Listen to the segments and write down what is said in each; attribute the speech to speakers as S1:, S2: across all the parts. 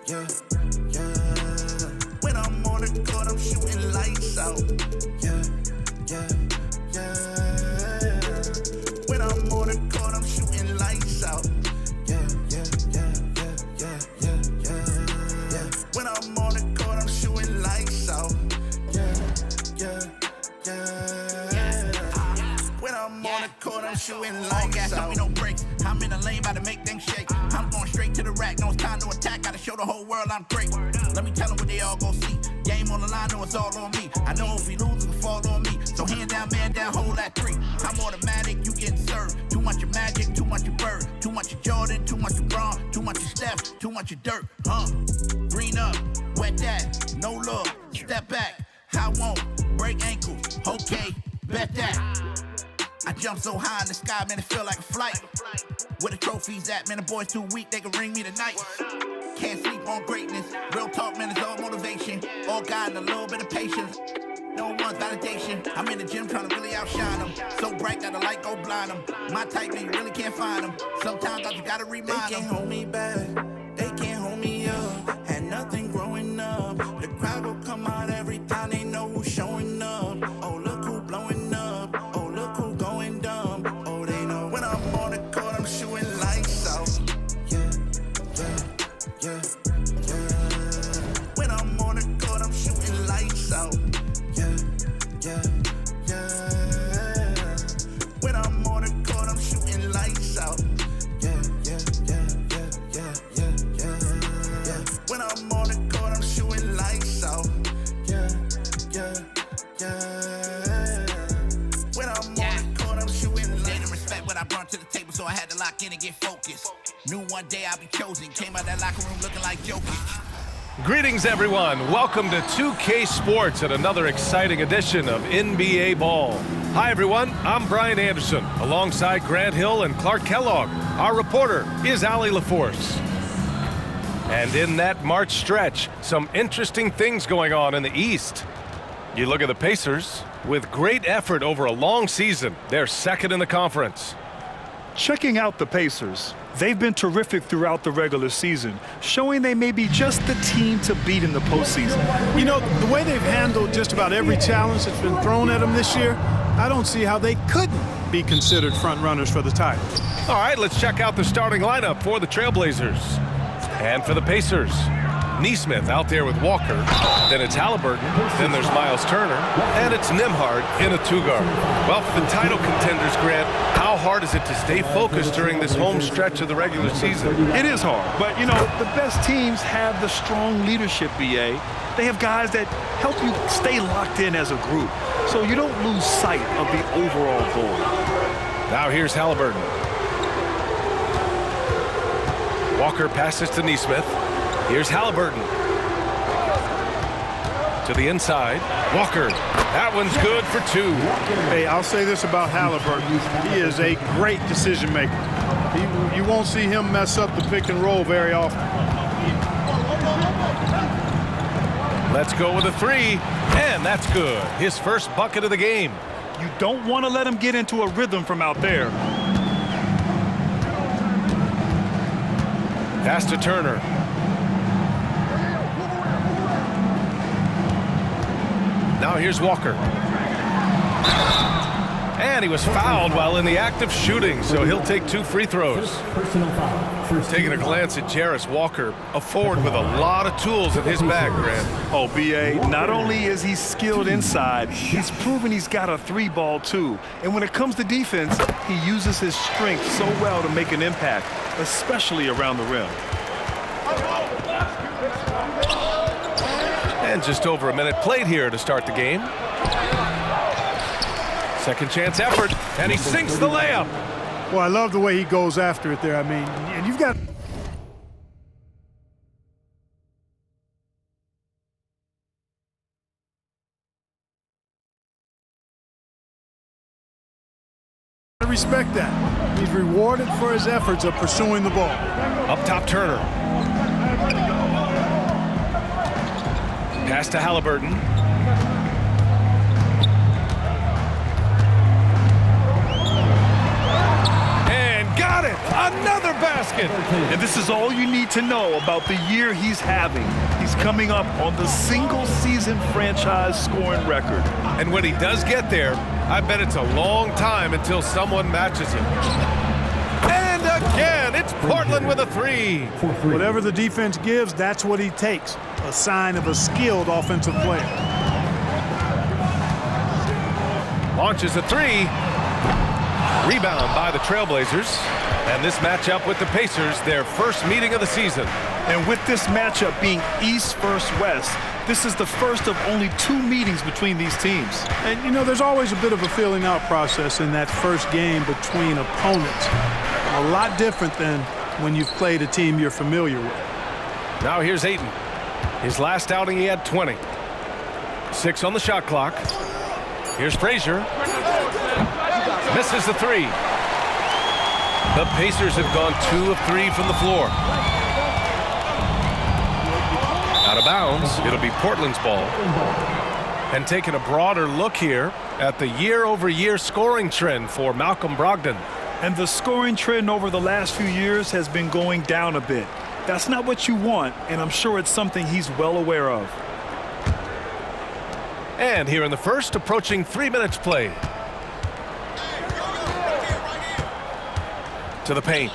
S1: yeah, yeah. When I'm on the court, I'm shooting lights out. Yeah, yeah, yeah. When I'm on the court, I'm shooting lights out. Yeah, yeah, yeah, yeah, yeah, yeah, yeah. When I'm on the court, I'm shooting lights out. Yeah, yeah, yeah. When I'm on the court, I'm shooting lights out. Me no breaks. I'm in the lane, about to make things shake. I'm going straight to the rack, no time to attack. Gotta show the whole world I'm great. Let me tell them what they all gon' see. Game on the line, know it's all on me. I know if we lose, it'll fall on me. So hand down, man down, hold that 3. I'm automatic, you getting served. Too much of Magic, too much of Bird. Too much of Jordan, too much of Bron. Too much of Steph, too much of Dirt. Green up, wet that, no look, step back. I won't break ankles, okay, bet that. I jump so high in the sky, man, it feel like a flight. Where the trophies at, man, the boys too weak, they can ring me tonight. Can't sleep on greatness, real talk, man, it's all motivation. All God and a little bit of patience. No one's validation. I'm in the gym trying to really outshine them. So bright that the light go blind them. My type, man, you really can't find them. Sometimes I just gotta remind them. They can't hold me back, they can't hold me up. Had nothing growing up. The crowd will come out every time they know who's showing up. Oh, look who blowing up. Oh, look who going dumb. Oh, they know when I'm on the court, I'm shooting lights out. Yeah, yeah, yeah, yeah. When I'm on the court, I'm shooting lights out. Yeah, yeah, yeah. When I'm on the court, I'm shooting lights out. Yeah, yeah, yeah, yeah, yeah, yeah, yeah. When I'm on the court, I'm shooting lights out. Yeah, yeah, yeah. When I'm on the court, I'm shooting lights out. They didn't respect what I brought to the table, so I had to lock in and get focused. Knew one day I'd be chosen. Came out that locker room looking like Jokic.
S2: Greetings, everyone. Welcome to 2K Sports and another exciting edition of NBA Ball. Hi, everyone. I'm Brian Anderson, alongside Grant Hill and Clark Kellogg. Our reporter is Allie LaForce. And in that March stretch, some interesting things going on in the East. You look at the Pacers. With great effort over a long season, they're second in the conference.
S3: Checking out the Pacers, they've been terrific throughout the regular season, showing they may be just the team to beat in the postseason.
S4: You know, the way they've handled just about every challenge that's been thrown at them this year, I don't see how they couldn't be considered front runners for the title.
S2: All right, let's check out the starting lineup for the Trailblazers. And for the Pacers, Nesmith out there with Walker, then it's Halliburton, then there's Miles Turner, and it's Nembhard in a 2-guard. Well, for the title contenders, Grant, how hard is it to stay focused during this home stretch of the regular season?
S3: It is hard, but you know, the best teams have the strong leadership, BA. They have guys that help you stay locked in as a group, so you don't lose sight of the overall goal.
S2: Now here's Halliburton. Walker passes to Nesmith. Here's Halliburton. To the inside. Walker. That one's good for 2.
S4: Hey, I'll say this about Halliburton. He is a great decision maker. You won't see him mess up the pick and roll very often.
S2: Let's go with a 3. And that's good. His first bucket of the game.
S3: You don't want to let him get into a rhythm from out there.
S2: Pass to Turner. Now here's Walker. And he was fouled while in the act of shooting, so he'll take 2 free throws. Taking a glance at Jarris Walker, a forward with a lot of tools in his bag, Grant.
S3: Oh, BA, not only is he skilled inside, he's proven he's got a 3-ball too. And when it comes to defense, he uses his strength so well to make an impact, especially around the rim.
S2: And just over a minute played here to start the game. Second chance effort, and he sinks the layup.
S4: Well, I love the way he goes after it there. I mean, and you've got to respect that. He's rewarded for his efforts of pursuing the ball.
S2: Up top, Turner. Pass to Halliburton. And got it! Another basket.
S3: And this is all you need to know about the year he's having. He's coming up on the single-season franchise scoring record.
S2: And when he does get there, I bet it's a long time until someone matches him. And again, it's Portland with a three.
S4: Whatever the defense gives, that's what he takes. A sign of a skilled offensive player.
S2: Launches a three. Rebound by the Trailblazers. And this matchup with the Pacers, their first meeting of the season.
S3: And with this matchup being East versus West, this is the first of only 2 meetings between these teams.
S4: And, you know, there's always a bit of a filling out process in that first game between opponents. A lot different than when you've played a team you're familiar with.
S2: Now here's Ayton. His last outing, he had 20. 6 on the shot clock. Here's Frazier. Misses the three. The Pacers have gone 2 of 3 from the floor. Out of bounds, it'll be Portland's ball. And taking a broader look here at the year-over-year scoring trend for Malcolm Brogdon.
S3: And the scoring trend over the last few years has been going down a bit. That's not what you want, and I'm sure it's something he's well aware of.
S2: And here in the first, approaching 3 minutes played. To the paint.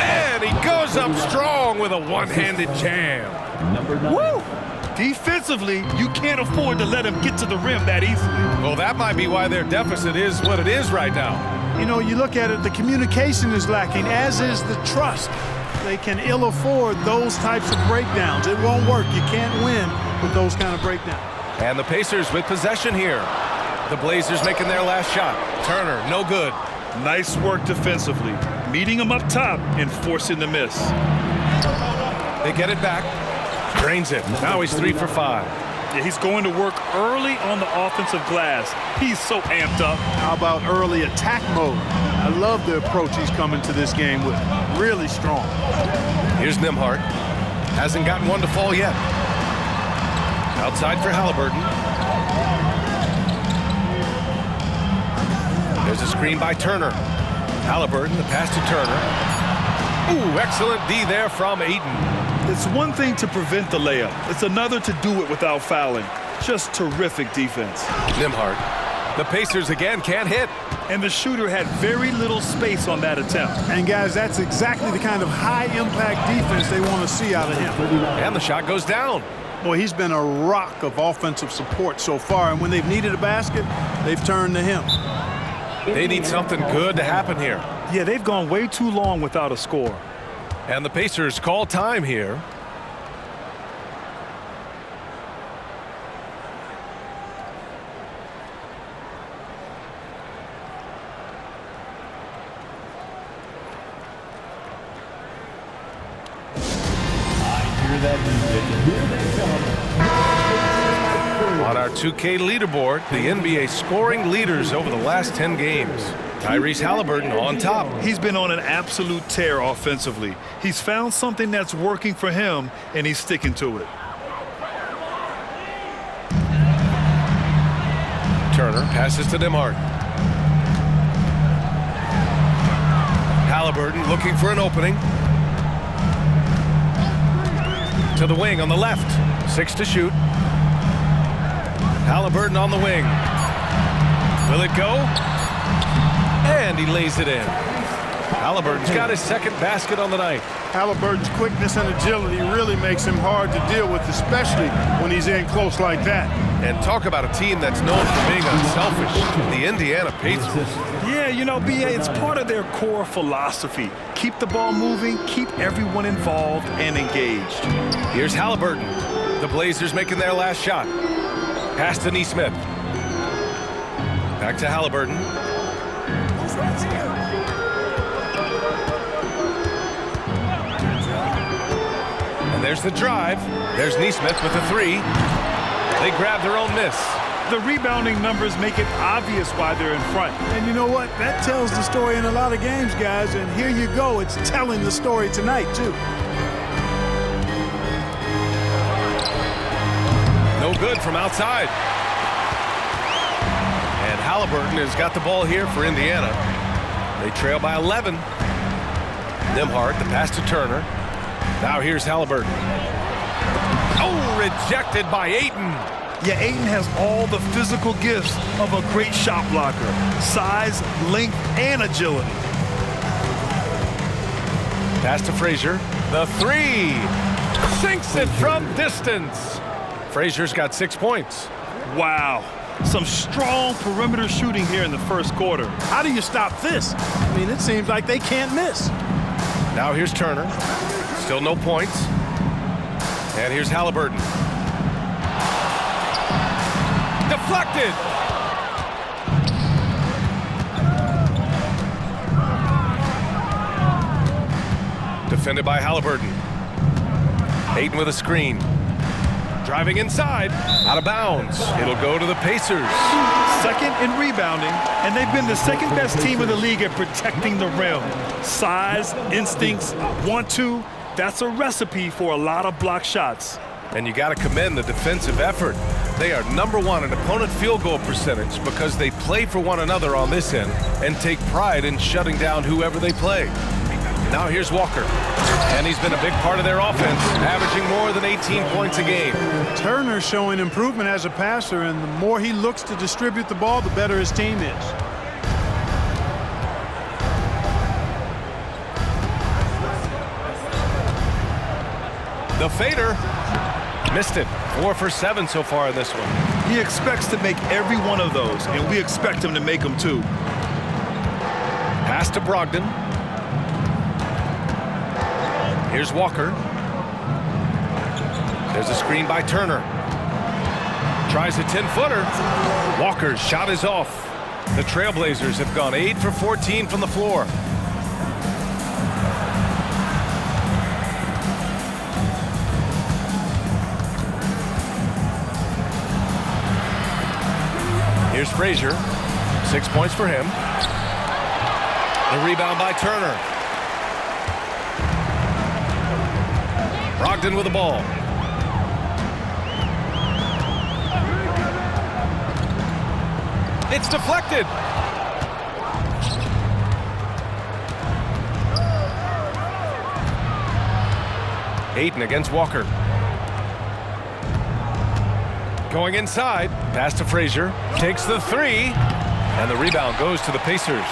S2: And he goes up strong with a one-handed jam.
S3: Woo! Defensively, you can't afford to let him get to the rim that easily.
S2: Well, that might be why their deficit is what it is right now.
S4: You know, you look at it, the communication is lacking, as is the trust. They can ill afford those types of breakdowns. It won't work. You can't win with those kind of breakdowns.
S2: And the Pacers with possession here. The Blazers making their last shot. Turner, no good.
S3: Nice work defensively, meeting him up top and forcing the miss.
S2: They get it back. Drains it. Now he's 3 for 5.
S3: Yeah, he's going to work early on the offensive glass. He's so amped up.
S4: How about early attack mode? I love the approach he's coming to this game with. Really strong.
S2: Here's Nembhard. Hasn't gotten one to fall yet. Outside for Halliburton. There's a screen by Turner. Halliburton, the pass to Turner. Ooh, excellent D there from Ayton.
S3: It's one thing to prevent the layup. It's another to do it without fouling. Just terrific defense.
S2: Nembhard. The Pacers again can't hit.
S3: And the shooter had very little space on that attempt.
S4: And guys, that's exactly the kind of high-impact defense they want to see out of him.
S2: And the shot goes down.
S4: Boy, he's been a rock of offensive support so far, and when they've needed a basket, they've turned to him.
S2: They need something good to happen here.
S3: Yeah, they've gone way too long without a score.
S2: And the Pacers call time here. On our 2K leaderboard, the NBA scoring leaders over the last 10 games. Tyrese Halliburton on top.
S3: He's been on an absolute tear offensively. He's found something that's working for him, and he's sticking to it.
S2: Turner passes to Nembhard. Halliburton looking for an opening. To the wing on the left. 6 to shoot. Halliburton on the wing. Will it go? And he lays it in. Halliburton's got his second basket on the night.
S4: Halliburton's quickness and agility really makes him hard to deal with, especially when he's in close like that.
S2: And talk about a team that's known for being unselfish, the Indiana Pacers.
S3: Yeah, you know, B.A., it's part of their core philosophy. Keep the ball moving, keep everyone involved and engaged.
S2: Here's Halliburton. The Blazers making their last shot. Pass to Nesmith. Back to Halliburton. And there's the drive. There's Nesmith with the three. They grab their own miss.
S3: The rebounding numbers make it obvious why they're in front.
S4: And you know what? That tells the story in a lot of games, guys. And here you go. It's telling the story tonight, too.
S2: No good from outside. And Halliburton has got the ball here for Indiana. They trail by 11. Nembhard, the pass to Turner. Now here's Halliburton. Oh, rejected by Ayton.
S3: Yeah, Ayton has all the physical gifts of a great shot blocker. Size, length, and agility.
S2: Pass to Frazier. The three. Sinks it from distance. Frazier's got 6 points.
S3: Wow. Some strong perimeter shooting here in the first quarter.
S4: How do you stop this? I mean, it seems like they can't miss.
S2: Now here's Turner. Still no points. And here's Halliburton. Deflected. Defended by Halliburton. Ayton with a screen. Driving inside. Out of bounds. It'll go to the Pacers.
S3: Second in rebounding, and they've been the second best team in the league at protecting the rim. Size, instincts, want-to, that's a recipe for a lot of block shots.
S2: And you got to commend the defensive effort. They are #1 in opponent field goal percentage because they play for one another on this end and take pride in shutting down whoever they play. Now here's Walker. And he's been a big part of their offense, averaging more than 18 points a game.
S4: Turner's showing improvement as a passer, and the more he looks to distribute the ball, the better his team is.
S2: The fader. Missed it. 4 for 7 so far in this one.
S3: He expects to make every one of those, and we expect him to make them too.
S2: Pass to Brogdon. Here's Walker. There's a screen by Turner. Tries a 10-footer. Walker's shot is off. The Trailblazers have gone 8 for 14 from the floor. Here's Frazier. 6 points for him. The rebound by Turner. Brogdon with the ball. It's deflected. Ayton against Walker. Going inside. Pass to Frazier. Takes the three. And the rebound goes to the Pacers.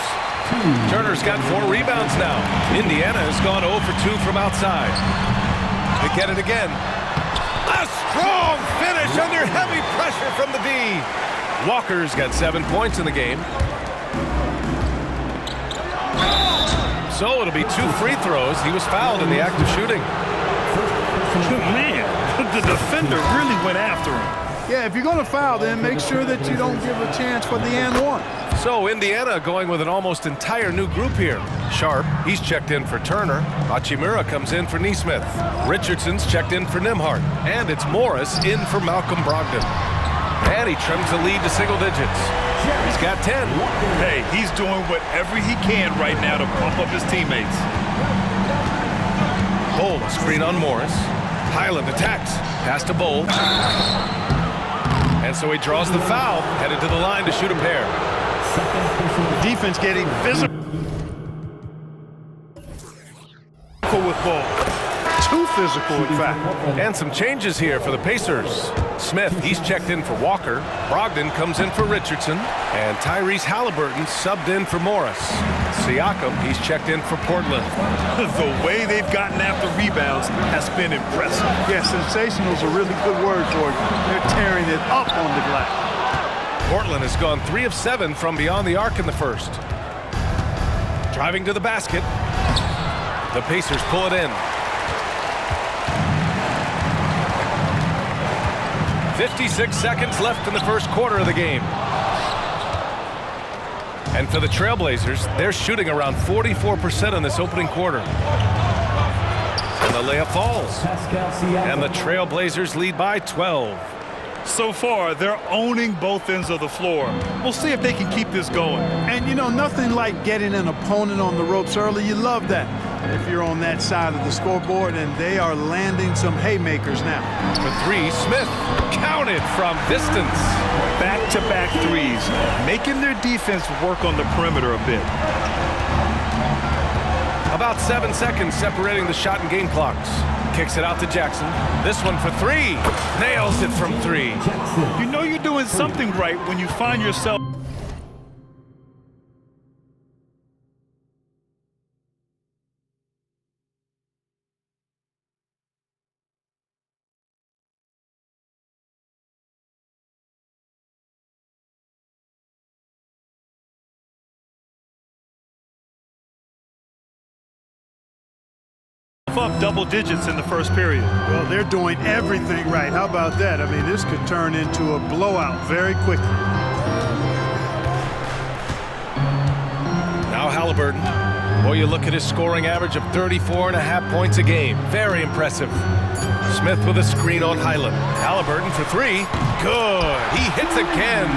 S2: Turner's got 4 rebounds now. Indiana has gone 0 for 2 from outside. They get it again. A strong finish under heavy pressure from the D. Walker's got 7 points in the game. So it'll be 2 free throws. He was fouled in the act of shooting.
S3: Man, the defender really went after him.
S4: Yeah, if you're going to foul, then make sure that you don't give a chance for the and one.
S2: So Indiana going with an almost entire new group here. Sharp, he's checked in for Turner. Hachimura comes in for Nesmith. Richardson's checked in for Nembhard. And it's Morris in for Malcolm Brogdon. And he trims the lead to single digits. He's got 10.
S3: Hey, he's doing whatever he can right now to pump up his teammates.
S2: Bowl, a screen on Morris. Highland attacks. Pass to Bowl. And so he draws the foul, headed to the line to shoot a pair.
S4: Defense getting physical with ball. Too physical, in fact.
S2: And some changes here for the Pacers. Smith, he's checked in for Walker. Brogdon comes in for Richardson. And Tyrese Halliburton subbed in for Morris. Siakam, he's checked in for Portland.
S3: The way they've gotten after rebounds has been impressive.
S4: Yeah, sensational is a really good word for it. They're tearing it up on the glass.
S2: Portland has gone 3 of 7 from beyond the arc in the first. Driving to the basket. The Pacers pull it in. 56 seconds left in the first quarter of the game. And for the Trailblazers, they're shooting around 44% in this opening quarter. And the layup falls. And the Trailblazers lead by 12.
S3: So far, they're owning both ends of the floor. We'll see if they can keep this going.
S4: And, you know, nothing like getting an opponent on the ropes early. You love that if you're on that side of the scoreboard, and they are landing some haymakers now.
S2: For 3, Smith counted from distance.
S3: Back-to-back threes, making their defense work on the perimeter a bit.
S2: About 7 seconds separating the shot and game clocks. Kicks it out to Jackson. This one for three. Nails it from three.
S3: You know you're doing something right when you find yourself up double digits in the first period.
S4: Well, they're doing everything right. How about that? I mean, this could turn into a blowout very quickly.
S2: Now Halliburton. Boy, you look at his scoring average of 34.5 points a game. Very impressive. Smith with a screen on Highland. Halliburton for three. Good. He hits again.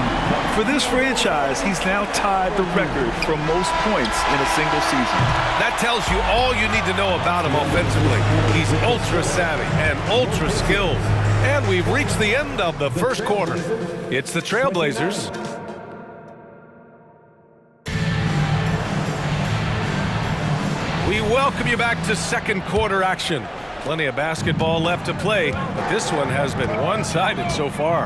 S3: For this franchise, he's now tied the record for most points in a single season.
S2: That tells you all you need to know about him offensively. He's ultra savvy and ultra skilled. And we've reached the end of the first quarter. It's the Trailblazers. We welcome you back to second quarter action. Plenty of basketball left to play, but this one has been one-sided so far.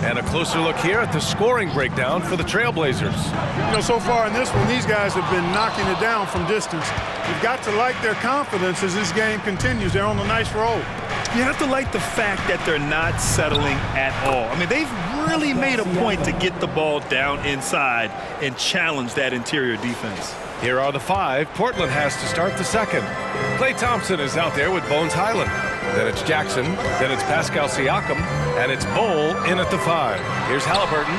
S2: And a closer look here at the scoring breakdown for the Trailblazers.
S4: You know, so far in this one, these guys have been knocking it down from distance. You've got to like their confidence as this game continues. They're on a nice roll.
S3: You have to like the fact that they're not settling at all. I mean, they've really made a point to get the ball down inside and challenge that interior defense.
S2: Here are the five. Portland has to start the second. Klay Thompson is out there with Bones Highland. Then it's Jackson. Then it's Pascal Siakam. And it's Bol in at the five. Here's Halliburton.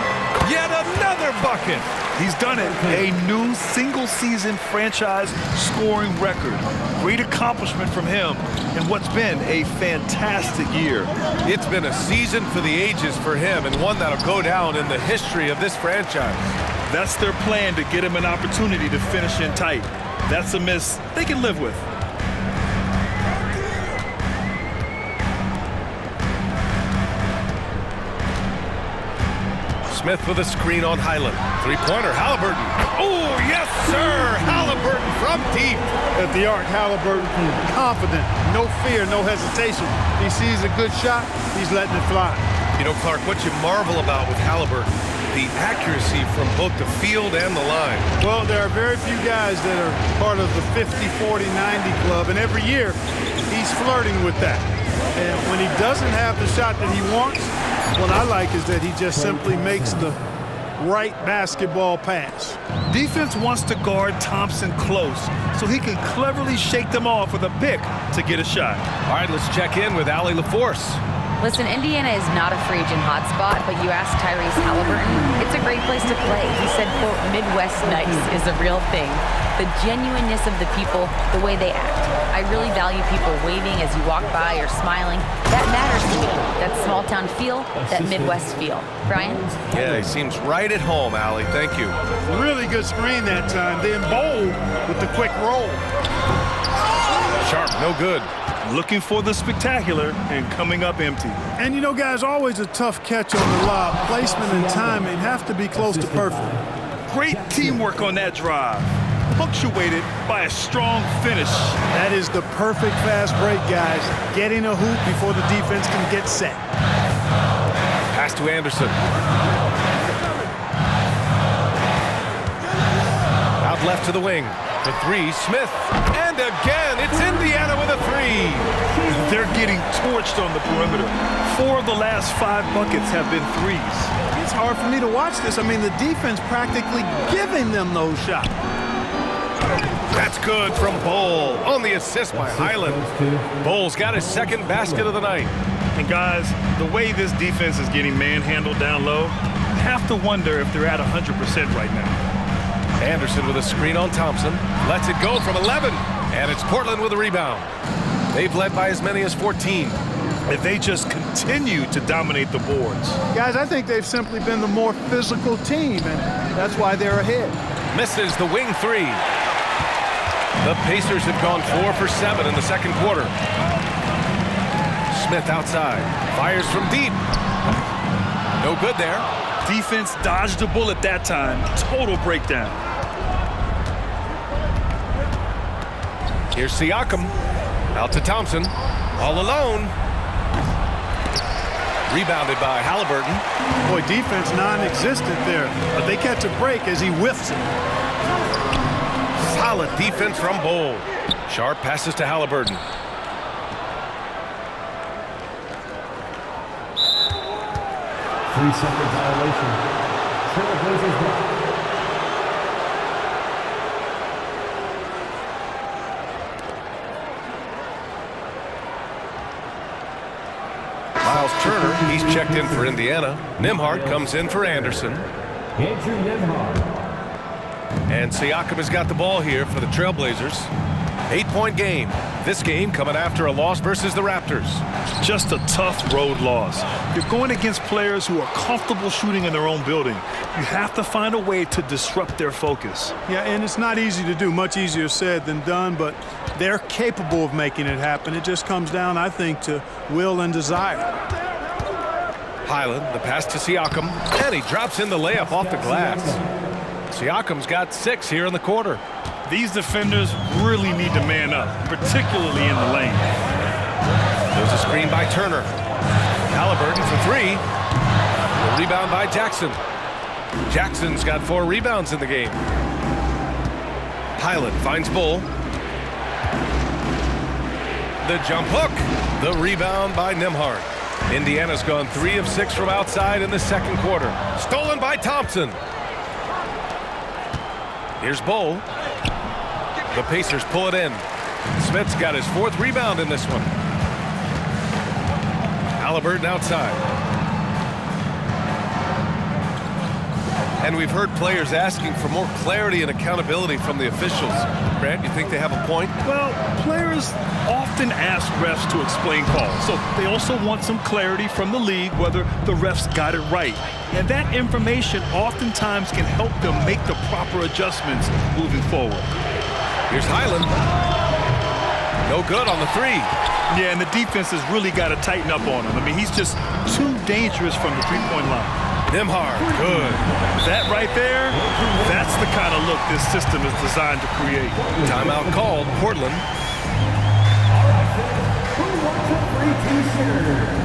S2: Yet another bucket.
S3: He's done it. A new single-season franchise scoring record. Great accomplishment from him in what's been a fantastic year.
S2: It's been a season for the ages for him, and one that'll go down in the history of this franchise.
S3: That's their plan, to get him an opportunity to finish in tight. That's a miss they can live with.
S2: Smith with a screen on Highland. Three-pointer, Halliburton. Oh, yes, sir! Halliburton from deep.
S4: At the arc, Halliburton, confident, no fear, no hesitation. He sees a good shot, he's letting it fly.
S2: You know, Clark, what you marvel about with Halliburton, the accuracy from both the field and the line.
S4: Well, there are very few guys that are part of the 50, 40, 90 club, and every year he's flirting with that. And when he doesn't have the shot that he wants, what I like is that he just simply makes the right basketball pass.
S3: Defense wants to guard Thompson close so he can cleverly shake them off with a pick to get a shot.
S2: All right, let's check in with Allie LaForce.
S5: Listen, Indiana is not a free agent hotspot, but you ask Tyrese Halliburton, it's a great place to play. He said, quote, Midwest nice is a real thing. The genuineness of the people, the way they act. I really value people waving as you walk by or smiling. That matters to me. That small town feel, that Midwest feel. Brian?
S2: Yeah, he seems right at home, Allie. Thank you.
S4: Really good screen that time. Then Bol with the quick roll.
S2: Sharp, no good.
S3: Looking for the spectacular and coming up empty.
S4: And you know, guys, always a tough catch on the lob. Placement and timing have to be close to perfect.
S3: Great teamwork on that drive, punctuated by a strong finish.
S4: That is the perfect fast break, guys. Getting a hoop before the defense can get set.
S2: Pass to Anderson. Out left to the wing. For three, Smith. And again, it's Indiana with a three.
S3: They're getting torched on the perimeter. 4 of the last 5 buckets have been threes.
S4: It's hard for me to watch this. I mean, the defense practically giving them those shots.
S2: That's good from Bol on the assist by Highland. Bol's got his second basket of the night.
S3: And guys, the way this defense is getting manhandled down low, I have to wonder if they're at 100% right now.
S2: Anderson with a screen on Thompson. Lets it go from 11. And it's Portland with a rebound. They've led by as many as 14.
S3: If they just continue to dominate the boards.
S4: Guys, I think they've simply been the more physical team, and that's why they're ahead.
S2: Misses the wing three. The Pacers have gone 4 for 7 in the second quarter. Smith outside. Fires from deep. No good there.
S3: Defense dodged a bullet that time. Total breakdown.
S2: Here's Siakam. Out to Thompson. All alone. Rebounded by Halliburton.
S4: Boy, defense non-existent there. But they catch a break as he whiffs it.
S2: Solid defense from Bol. Sharp passes to Halliburton.
S6: Three-second violation. Trailblazers block.
S2: Miles Turner, he's checked in for Indiana. Nembhard comes in for Anderson.
S6: Andrew Nembhard.
S2: And Siakam has got the ball here for the Trailblazers. 8-point game. This game coming after a loss versus the Raptors.
S3: Just a tough road loss. You're going against players who are comfortable shooting in their own building. You have to find a way to disrupt their focus.
S4: Yeah, and it's not easy to do. Much easier said than done, but they're capable of making it happen. It just comes down, I think, to will and desire.
S2: Highland, the pass to Siakam, and he drops in the layup off the glass. Siakam's got 6 here in the quarter.
S3: These defenders really need to man up, particularly in the lane.
S2: There's a screen by Turner. Halliburton for 3. The rebound by Jackson. Jackson's got 4 rebounds in the game. Highland finds Bol. The jump hook. The rebound by Nembhard. Indiana's gone 3 of 6 from outside in the second quarter. Stolen by Thompson. Here's Bol. The Pacers pull it in. Smith's got his 4th rebound in this one. Halliburton outside. And we've heard players asking for more clarity and accountability from the officials. Grant, you think they have a point?
S3: Well, players often ask refs to explain calls, so they also want some clarity from the league whether the refs got it right. And that information oftentimes can help them make the proper adjustments moving forward.
S2: Here's Highland. No good on the 3.
S3: Yeah, and the defense has really got to tighten up on him. I mean, he's just too dangerous from the three-point line.
S2: Nembhard, good.
S3: That right there, that's the kind of look this system is designed to create.
S2: Timeout called, Portland.
S6: All right, who wants a free t-shirt?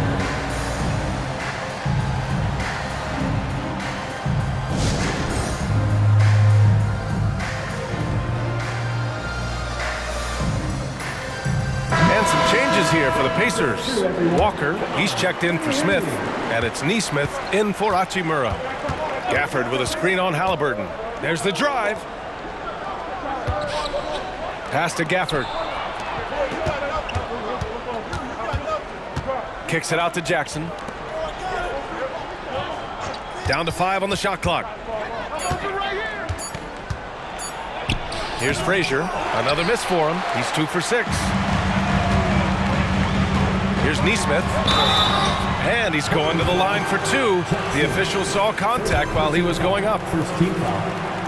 S2: And some changes here for the Pacers. Walker, he's checked in for Smith. And it's Nesmith in for Hachimura. Gafford with a screen on Halliburton. There's the drive. Pass to Gafford. Kicks it out to Jackson. Down to 5 on the shot clock. Here's Frazier. Another miss for him. He's 2 for 6. Here's Nesmith. And he's going to the line for 2. The official saw contact while he was going up.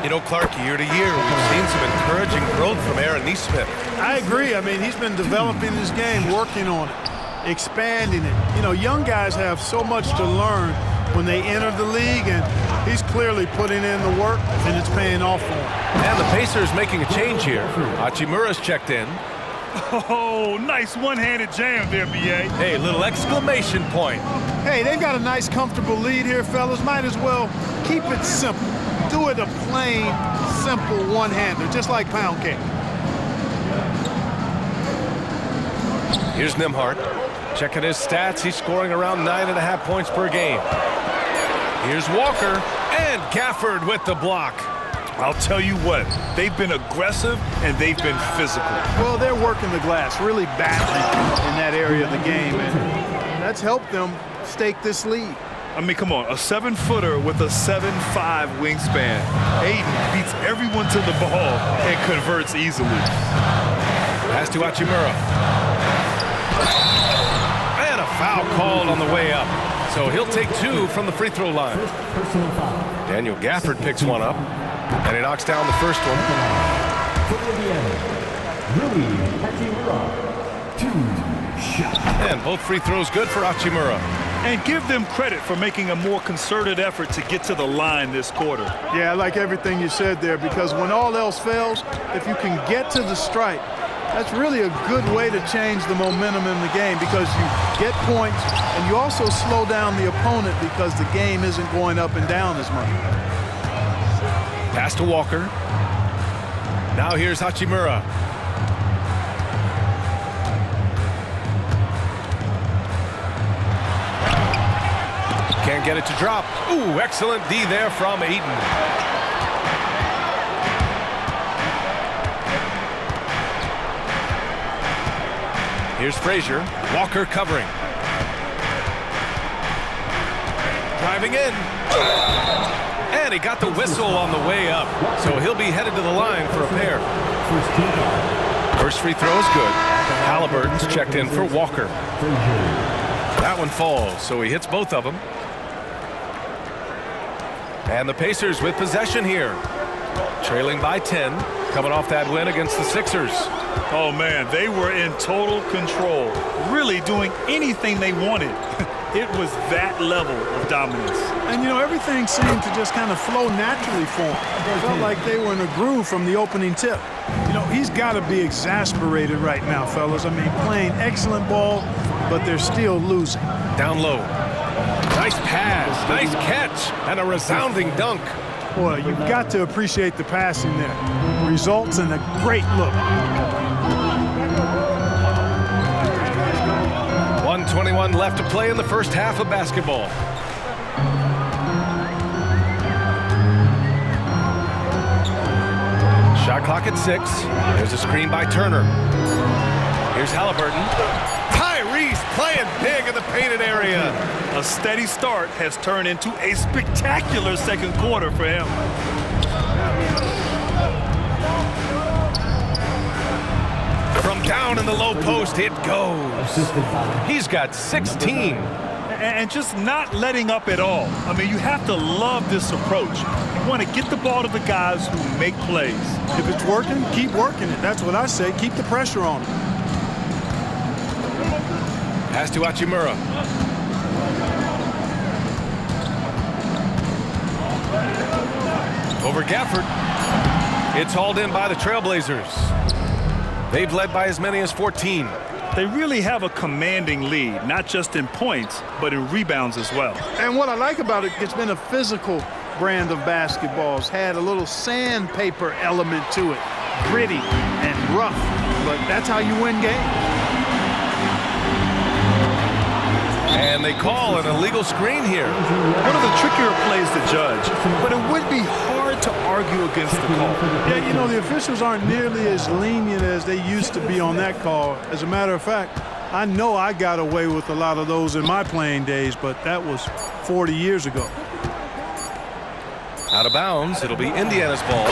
S2: You know, Clark, year to year, we've seen some encouraging growth from Aaron Nesmith.
S4: I agree. I mean, he's been developing his game, working on it, expanding it. You know, young guys have so much to learn when they enter the league, and he's clearly putting in the work, and it's paying off for him.
S2: And the Pacers making a change here. Hachimura's checked in.
S3: Oh, nice one-handed jam there, B.A.
S2: Hey, little exclamation point.
S4: Hey, they've got a nice, comfortable lead here, fellas. Might as well keep it simple. Do it a plain, simple one-hander, just like pound cake.
S2: Here's Nembhard. Checking his stats, he's scoring around 9.5 points per game. Here's Walker, and Gafford with the block.
S3: I'll tell you what, they've been aggressive and they've been physical.
S4: Well, they're working the glass, really battling in that area of the game, and that's helped them stake this lead.
S3: I mean, come on, a 7-footer with a 7'5" wingspan. Aiden beats everyone to the ball and converts easily.
S2: Pass to Hachimura. And a foul called on the way up. So he'll take 2 from the free throw line. Daniel Gafford picks one up. And he knocks down the first one. And both free throws good for Hachimura.
S3: And give them credit for making a more concerted effort to get to the line this quarter.
S4: Yeah, I like everything you said there, because when all else fails, if you can get to the stripe, That's really a good way to change the momentum in the game because you get points and you also slow down the opponent because the game isn't going up and down as much.
S2: Pass to Walker. Now here's Hachimura. Can't get it to drop. Ooh, excellent D there from Eaton. Here's Frazier. Walker covering. Driving in. And he got the whistle on the way up. So he'll be headed to the line for a pair. First free throw is good. Halliburton's checked in for Walker. That one falls, so he hits both of them. And the Pacers with possession here. Trailing by 10, coming off that win against the Sixers.
S3: Oh, man, they were in total control, really doing anything they wanted. It was that level of dominance.
S4: And, you know, everything seemed to just kind of flow naturally for them. It felt like they were in a groove from the opening tip. You know, he's got to be exasperated right now, fellas. I mean, playing excellent ball, but they're still losing.
S2: Down low. Nice pass, nice catch, and a resounding dunk.
S4: Boy, you've got to appreciate the passing there. Results in a great look.
S2: 1:21 left to play in the first half of basketball. Shot clock at 6. There's a screen by Turner. Here's Halliburton. Tyrese playing big in the painted area.
S3: A steady start has turned into a spectacular second quarter for him.
S2: From down in the low post, it goes. He's got 16.
S3: And just not letting up at all. I mean, you have to love this approach. You want to get the ball to the guys who make plays.
S4: If it's working, keep working it. That's what I say. Keep the pressure on it.
S2: Pass to Hachimura. Over Gafford. It's hauled in by the Trailblazers. They've led by as many as 14.
S3: They really have a commanding lead, not just in points, but in rebounds as well.
S4: And what I like about it, it's been a physical brand of basketball. It's had a little sandpaper element to it. Gritty and rough, but that's how you win games.
S3: And they call an illegal screen here. One of the trickier plays to judge, but it would be hard to argue against the call.
S4: Yeah, you know, the officials aren't nearly as lenient as they used to be on that call. As a matter of fact, I know I got away with a lot of those in my playing days, but that was 40 years ago.
S2: Out of bounds, it'll be Indiana's ball.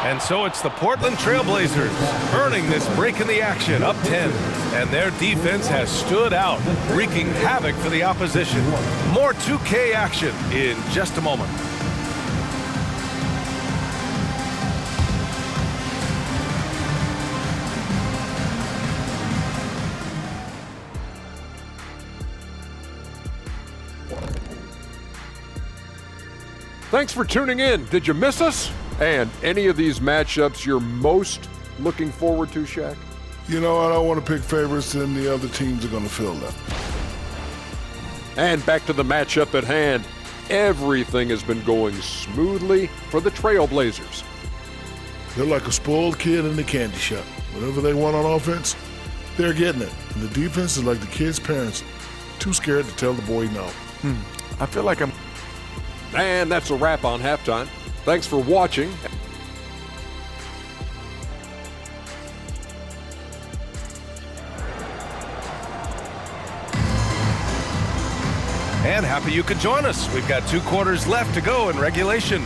S2: And so it's the Portland Trailblazers earning this break in the action, up 10. And their defense has stood out, wreaking havoc for the opposition. More 2K action in just a moment.
S7: Thanks for tuning in. Did you miss us? And any of these matchups you're most looking forward to, Shaq?
S8: You know, I don't want to pick favorites, and the other teams are going to feel that.
S7: And back to the matchup at hand. Everything has been going smoothly for the Trailblazers.
S8: They're like a spoiled kid in the candy shop. Whatever they want on offense, they're getting it. And the defense is like the kid's parents, too scared to tell the boy no.
S7: I feel like I'm... And that's a wrap on halftime. Thanks for watching.
S2: And happy you could join us. We've got 2 quarters left to go in regulation.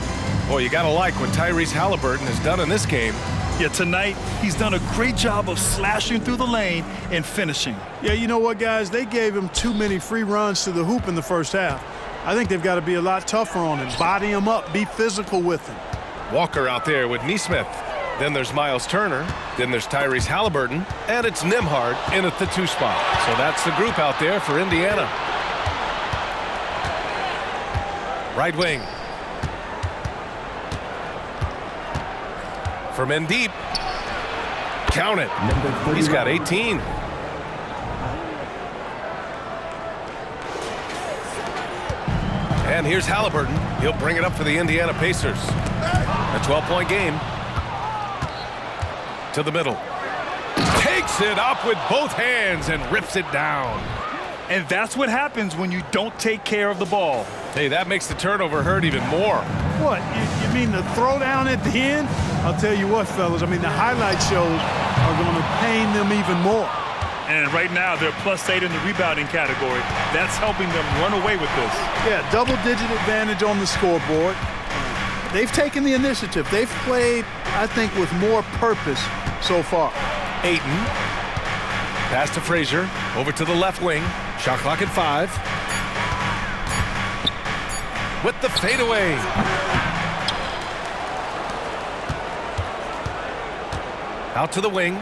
S2: Boy, you got to like what Tyrese Halliburton has done in this game.
S3: Yeah, tonight, he's done a great job of slashing through the lane and finishing.
S4: Yeah, you know what, guys? They gave him too many free runs to the hoop in the first half. I think they've got to be a lot tougher on him. Body him up. Be physical with him.
S2: Walker out there with Nesmith. Then there's Miles Turner. Then there's Tyrese Halliburton. And it's Nembhard in at the 2 spot. So that's the group out there for Indiana. Right wing. From in deep. Count it. He's got 18. And here's Halliburton. He'll bring it up for the Indiana Pacers. A 12-point game. To the middle. Takes it up with both hands and rips it down.
S3: And that's what happens when you don't take care of the ball.
S2: Hey, that makes the turnover hurt even more.
S4: What, you mean the throwdown at the end? I'll tell you what, fellas, I mean, the highlight shows are going to pain them even more.
S3: And right now, they're +8 in the rebounding category. That's helping them run away with this.
S4: Yeah, double-digit advantage on the scoreboard. They've taken the initiative. They've played, I think, with more purpose so far.
S2: Ayton. Pass to Frazier. Over to the left wing. Shot clock at 5. With the fadeaway. Out to the wing.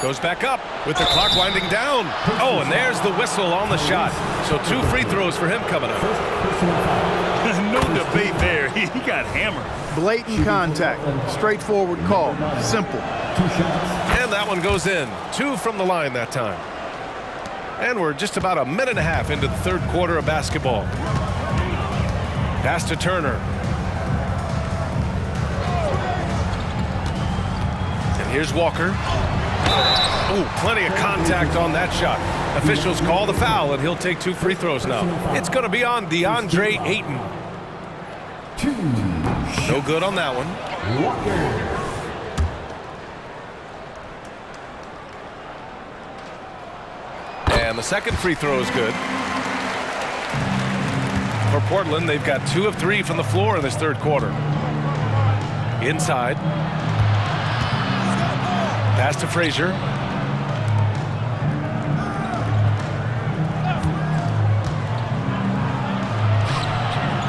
S2: Goes back up with the clock winding down. Oh, and there's the whistle on the shot. So 2 free throws for him coming up.
S3: No debate there. He got hammered.
S4: Blatant contact. Straightforward call. Simple.
S2: And that one goes in. 2 from the line that time. And we're just about a minute and a half into the 3rd quarter of basketball. Pass to Turner. And here's Walker. Oh, plenty of contact on that shot. Officials call the foul, and he'll take 2 free throws now. It's going to be on DeAndre Ayton. No good on that one. And the second free throw is good. For Portland, they've got 2 of 3 from the floor in this 3rd quarter. Inside. Pass to Frazier.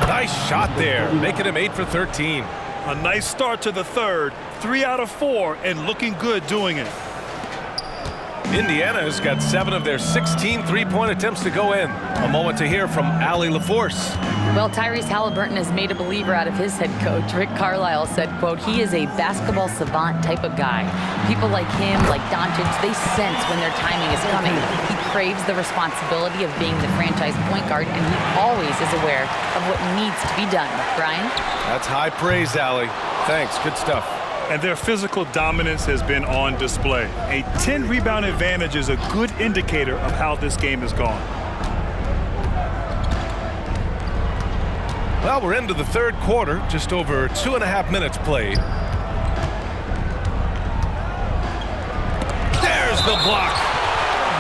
S2: Nice shot there, making him 8 for 13.
S3: A nice start to the 3rd. 3 out of 4, and looking good doing it.
S2: Indiana has got 7 of their 16 three-point attempts to go in. A moment to hear from Allie LaForce.
S5: Well, Tyrese Halliburton has made a believer out of his head coach. Rick Carlisle said, quote, he is a basketball savant type of guy. People like him, like Doncic, they sense when their timing is coming. He craves the responsibility of being the franchise point guard, and he always is aware of what needs to be done. Brian?
S2: That's high praise, Allie. Thanks, good stuff.
S3: And their physical dominance has been on display. A 10-rebound advantage is a good indicator of how this game has gone.
S2: Well, we're into the 3rd quarter, just over 2.5 minutes played. There's the block.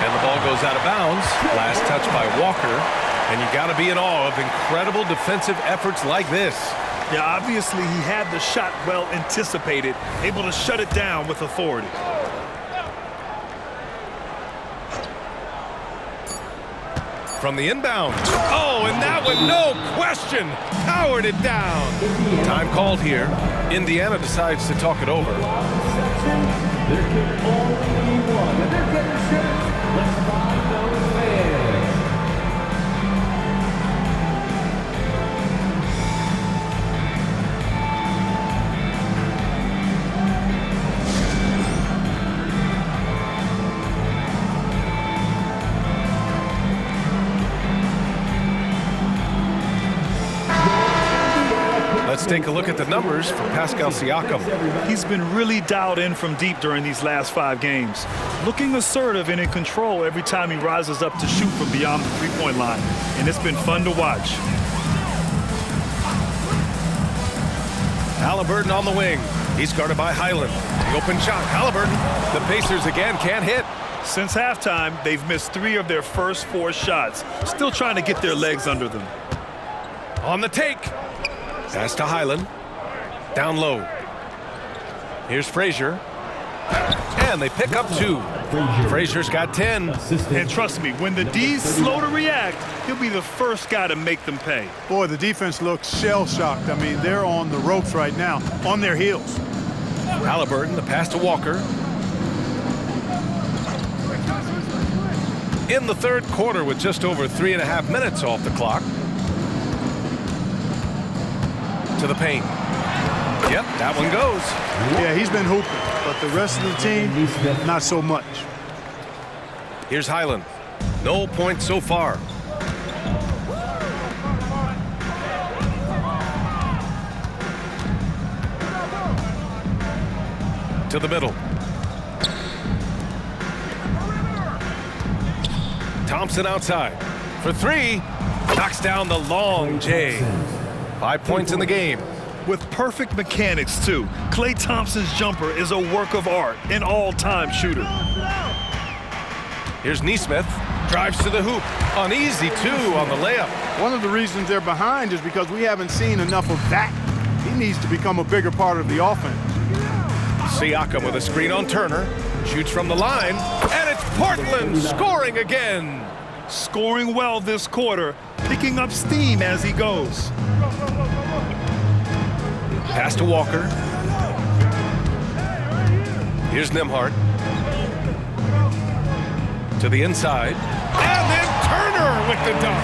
S2: And the ball goes out of bounds. Last touch by Walker. And you got to be in awe of incredible defensive efforts like this.
S3: Yeah, obviously he had the shot well anticipated, able to shut it down with authority.
S2: From the inbound. Oh, and that one, no question, powered it down. Time called here. Indiana decides to talk it over.
S6: There can only be one, and they're getting set. Let's find those fans.
S2: Let's take a look at the numbers for Pascal Siakam.
S3: He's been really dialed in from deep during these last 5 games. Looking assertive and in control every time he rises up to shoot from beyond the three-point line. And it's been fun to watch.
S2: Halliburton on the wing. He's guarded by Highland. The open shot, Halliburton. The Pacers again can't hit.
S3: Since halftime, they've missed 3 of their first 4 shots. Still trying to get their legs under them.
S2: On the take. Pass to Highland. Down low. Here's Frazier. And they pick up 2. Frazier's got 10.
S3: And trust me, when the D's slow to react, he'll be the first guy to make them pay.
S4: Boy, the defense looks shell-shocked. I mean, they're on the ropes right now, on their heels.
S2: Halliburton, the pass to Walker. In the third quarter with just over 3.5 minutes off the clock. To the paint. Yep, that one goes.
S4: Yeah, he's been hooping, but the rest of the team, not so much.
S2: Here's Highland. No points so far. To the middle. Thompson outside. For three. Knocks down the long J. 5 points in the game.
S3: With perfect mechanics, too. Klay Thompson's jumper is a work of art, an all-time shooter.
S2: Here's Nesmith. Drives to the hoop. Uneasy, too, on the layup.
S4: One of the reasons they're behind is because we haven't seen enough of that. He needs to become a bigger part of the offense.
S2: Siakam with a screen on Turner. Shoots from the line. And it's Portland scoring again.
S3: Scoring well this quarter, picking up steam as he goes.
S2: Pass to Walker. Here's Nembhard. To the inside. And then Turner with the dunk.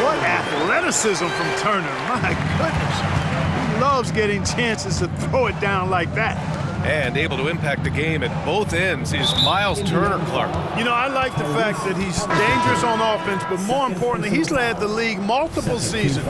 S4: What athleticism from Turner. My goodness. He loves getting chances to throw it down like that.
S2: And able to impact the game at both ends is Miles Turner, Clark.
S4: You know, I like the fact that he's dangerous on offense, but more importantly, he's led the league multiple seasons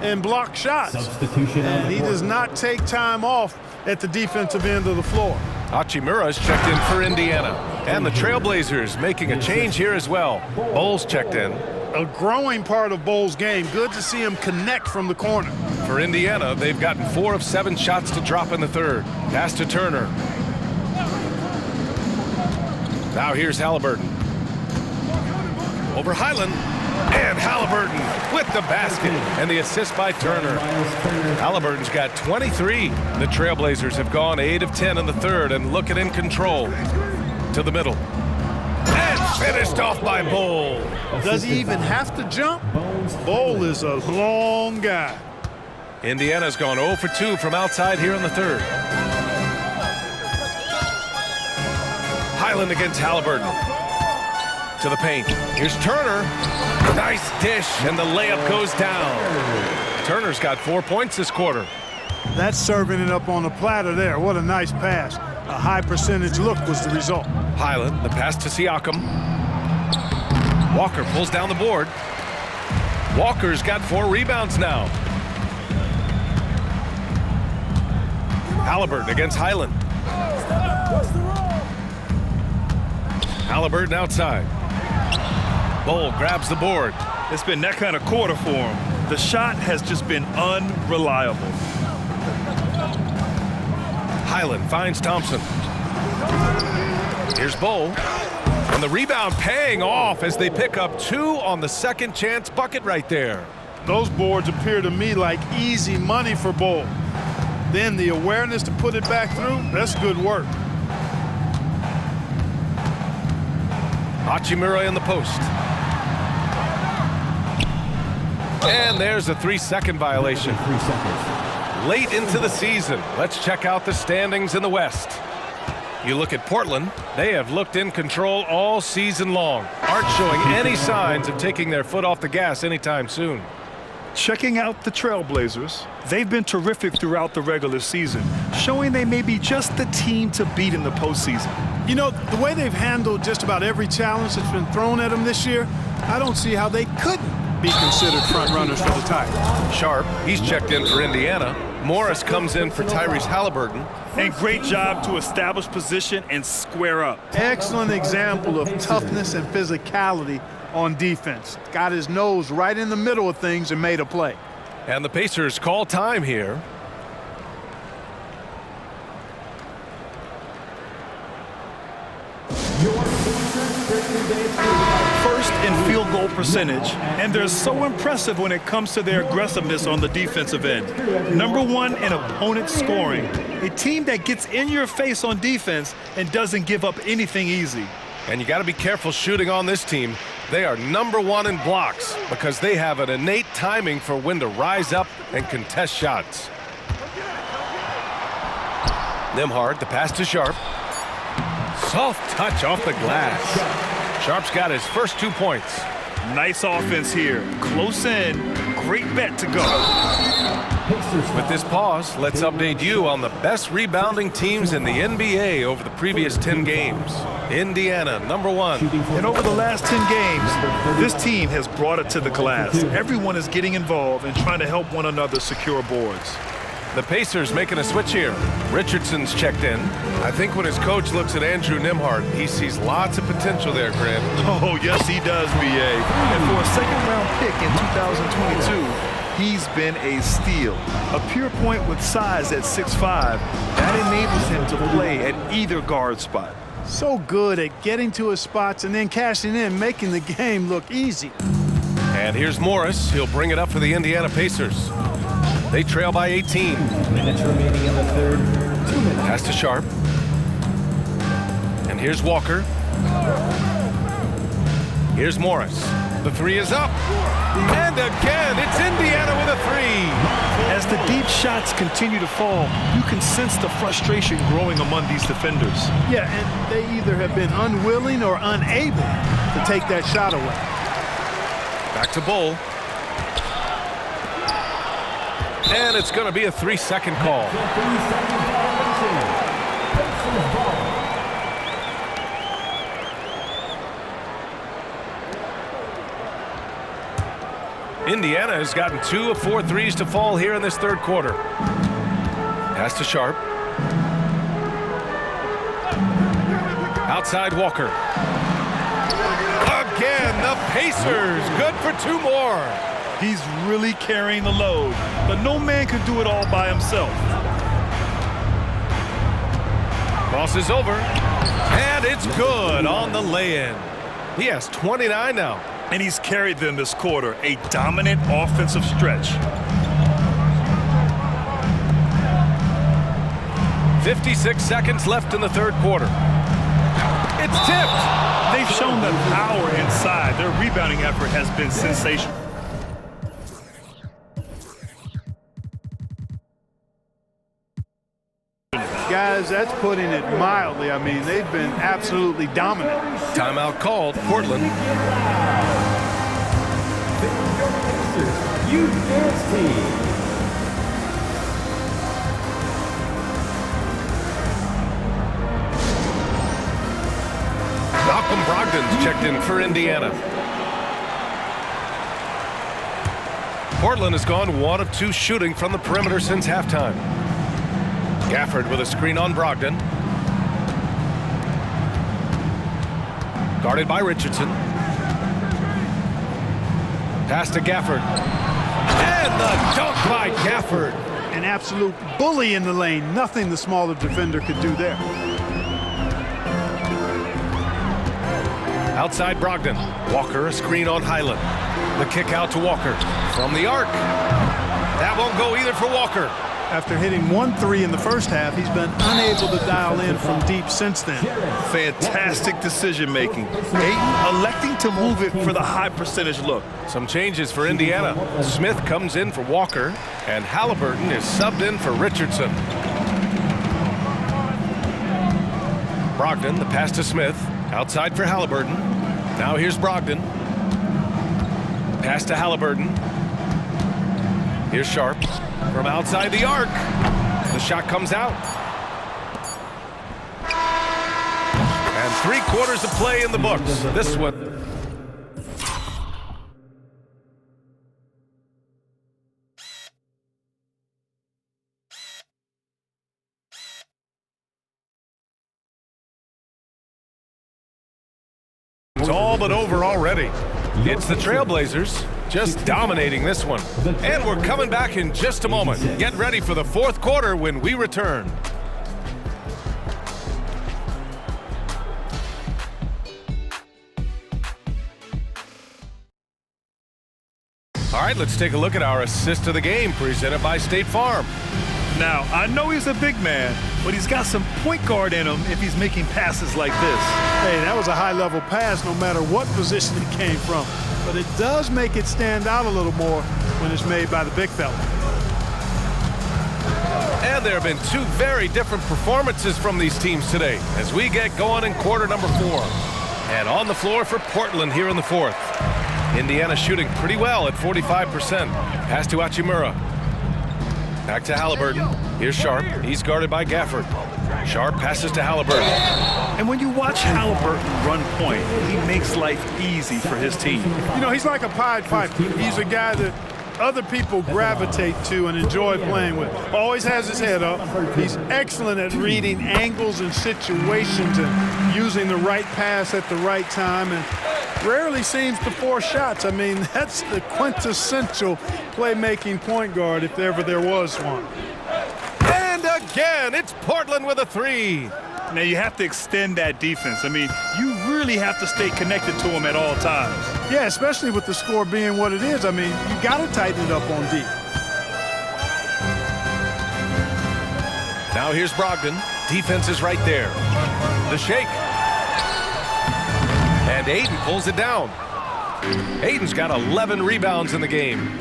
S4: in block shots. And he does not take time off at the defensive end of the floor.
S2: Hachimura's checked in for Indiana. And the Trailblazers making a change here as well. Bowles checked in.
S4: A growing part of Bowles' game. Good to see him connect from the corner.
S2: For Indiana, they've gotten 4 of 7 shots to drop in the third. Pass to Turner. Now here's Halliburton. Over Highland. And Halliburton with the basket and the assist by Turner. Halliburton's got 23. The Trailblazers have gone 8 of 10 in the third and looking in control. To the middle. And finished off by Bowles.
S4: Does he even have to jump? Bowles is a long guy.
S2: Indiana's gone 0 for 2 from outside here in the third. Highland against Halliburton. To the paint. Here's Turner. Nice dish, and the layup goes down. Turner's got 4 points this quarter.
S4: That's serving it up on a platter there. What a nice pass. A high percentage look was the result.
S2: Highland, the pass to Siakam. Walker pulls down the board. Walker's got 4 rebounds now. Halliburton against Highland. Halliburton outside. Bowles grabs the board.
S3: It's been that kind of quarter for him. The shot has just been unreliable.
S2: Highland finds Thompson. Here's Bowles. And the rebound paying off as they pick up 2 on the second chance bucket right there.
S4: Those boards appear to me like easy money for Bowles. Then the awareness to put it back through, that's good work.
S2: Hachimura in the post. And there's a 3-second violation.
S6: 3 seconds.
S2: Late into the season, let's check out the standings in the West. You look at Portland, they have looked in control all season long. Aren't showing any signs of taking their foot off the gas anytime soon.
S3: Checking out the Trailblazers, they've been terrific throughout the regular season, showing they may be just the team to beat in the postseason.
S4: You know, the way they've handled just about every challenge that's been thrown at them this year, I don't see how they couldn't be considered front runners for the title.
S2: Sharp, he's checked in for Indiana. Morris comes in for Tyrese Halliburton.
S3: And great job to establish position and square up.
S4: Excellent example of toughness and physicality on defense. Got his nose right in the middle of things and made a play.
S2: And the Pacers call time here.
S3: First in field goal percentage, and they're so impressive when it comes to their aggressiveness on the defensive end. Number 1 in opponent scoring. A team that gets in your face on defense and doesn't give up anything easy.
S2: And you got to be careful shooting on this team. They are #1 in blocks because they have an innate timing for when to rise up and contest shots. Nembhard, the pass to Sharp. Soft touch off the glass. Sharp's got his first 2 points.
S3: Nice offense here. Close in. Great bet to go.
S2: With this pause, let's update you on the best rebounding teams in the NBA over the previous 10 games. Indiana, #1.
S3: And over the last 10 games, this team has brought it to the glass. Everyone is getting involved and trying to help one another secure boards.
S2: The Pacers making a switch here. Richardson's checked in. I think when his coach looks at Andrew Nembhard, he sees lots of potential there, Grant.
S3: Oh, yes, he does, B.A. And for a second-round pick in 2022, he's been a steal. A pure point with size at 6'5", that enables him to play at either guard spot.
S4: So good at getting to his spots and then cashing in, making the game look easy.
S2: And here's Morris. He'll bring it up for the Indiana Pacers. They trail by 18.
S6: Minutes remaining in the third. 2 minutes.
S2: Pass to Sharp. And here's Walker. Here's Morris. The three is up. And again, it's Indiana with a three.
S3: As the deep shots continue to fall, you can sense the frustration growing among these defenders.
S4: Yeah, and they either have been unwilling or unable to take that shot away.
S2: Back to Bull. And it's going to be a 3-second call. Indiana has gotten 2 of 4 threes to fall here in this third quarter. Pass to Sharp. Outside Walker. Again, the Pacers. Good for 2 more.
S3: He's really carrying the load, but no man could do it all by himself.
S2: Cross is over, and it's good on the lay-in. He has 29 now.
S3: And he's carried them this quarter, a dominant offensive stretch.
S2: 56 seconds left in the third quarter. It's tipped.
S3: They've shown the power inside. Their rebounding effort has been sensational.
S4: Guys, that's putting it mildly. I mean, they've been absolutely dominant.
S2: Timeout called, Portland.
S6: Youth dance team.
S2: Malcolm Brogdon's checked in for Indiana. Portland has gone 1 of 2 shooting from the perimeter since halftime. Gafford with a screen on Brogdon. Guarded by Richardson. Pass to Gafford. And the dunk by Gafford.
S4: An absolute bully in the lane. Nothing the smaller defender could do there.
S2: Outside Brogdon. Walker, a screen on Highland. The kick out to Walker. From the arc. That won't go either for Walker.
S4: After hitting 1 3 in the first half, he's been unable to dial in from deep since then.
S3: Fantastic decision-making. Ayton electing to move it for the high percentage look.
S2: Some changes for Indiana. Smith comes in for Walker, and Halliburton is subbed in for Richardson. Brogdon, the pass to Smith. Outside for Halliburton. Now here's Brogdon. Pass to Halliburton. Here's Sharp. From outside the arc. The shot comes out. And 3 quarters of play in the books. This one. It's all but over already. It's the Trailblazers just dominating this one. And we're coming back in just a moment. Get ready for the fourth quarter when we return. All right, let's take a look at our assist of the game presented by State Farm.
S3: Now, I know he's a big man, but he's got some point guard in him if he's making passes like this.
S4: Hey, that was a high-level pass no matter what position it came from. But it does make it stand out a little more when it's made by the big fella.
S2: And there have been two very different performances from these teams today as we get going in quarter number 4. And on the floor for Portland here in the 4th. Indiana shooting pretty well at 45%. Pass to Hachimura. Back to Halliburton. Here's Sharp. He's guarded by Gafford. Sharp passes to Halliburton.
S3: And when you watch Halliburton run point, he makes life easy for his team.
S4: You know, he's like a Pied Piper. He's a guy that other people gravitate to and enjoy playing with. Always has his head up. He's excellent at reading angles and situations and using the right pass at the right time, and rarely seems to force shots. I mean, that's the quintessential playmaking point guard if ever there was one.
S2: And again, it's Portland with a 3.
S3: Now, you have to extend that defense. I mean, you really have to stay connected to him at all times.
S4: Yeah, especially with the score being what it is. I mean, you got to tighten it up on D.
S2: Now here's Brogdon. Defense is right there. The shake. And Ayton pulls it down. Ayton's got 11 rebounds in the game.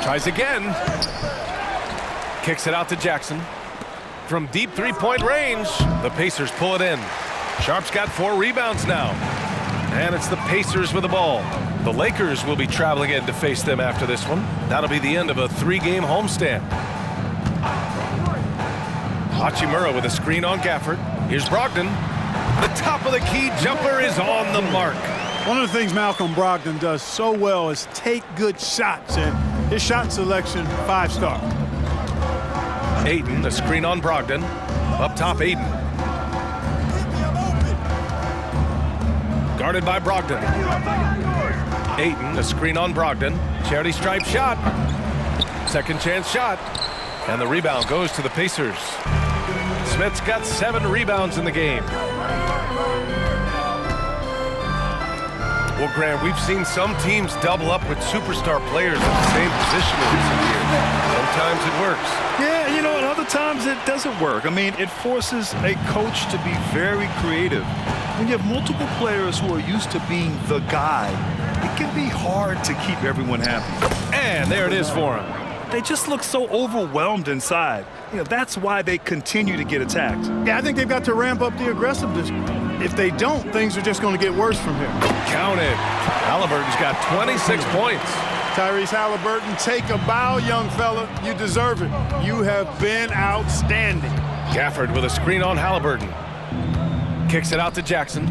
S2: Tries again. Kicks it out to Jackson. From deep three-point range, the Pacers pull it in. Sharp's got 4 rebounds now. And it's the Pacers with the ball. The Lakers will be traveling in to face them after this one. That'll be the end of a 3-game homestand. Hachimura with a screen on Gafford. Here's Brogdon. The top of the key jumper is on the mark.
S4: One of the things Malcolm Brogdon does so well is take good shots, and his shot selection, 5-star.
S2: Ayton, the screen on Brogdon. Up top, Ayton. Guarded by Brogdon. Ayton, the screen on Brogdon. Charity stripe shot. Second chance shot. And the rebound goes to the Pacers. Smith's got 7 rebounds in the game. Well, Grant, we've seen some teams double up with superstar players at the same position in recent years. Sometimes it works.
S3: Yeah, you know, and other times it doesn't work. I mean, it forces a coach to be very creative. When you have multiple players who are used to being the guy, it can be hard to keep everyone happy.
S2: And there it is for him.
S3: They just look so overwhelmed inside. You know, that's why they continue to get attacked.
S4: Yeah, I think they've got to ramp up the aggressiveness. If they don't, things are just going to get worse from here.
S2: Count it. Halliburton's got 26 points.
S4: Tyrese Halliburton, take a bow, young fella. You deserve it. You have been outstanding.
S2: Gafford with a screen on Halliburton. Kicks it out to Jackson.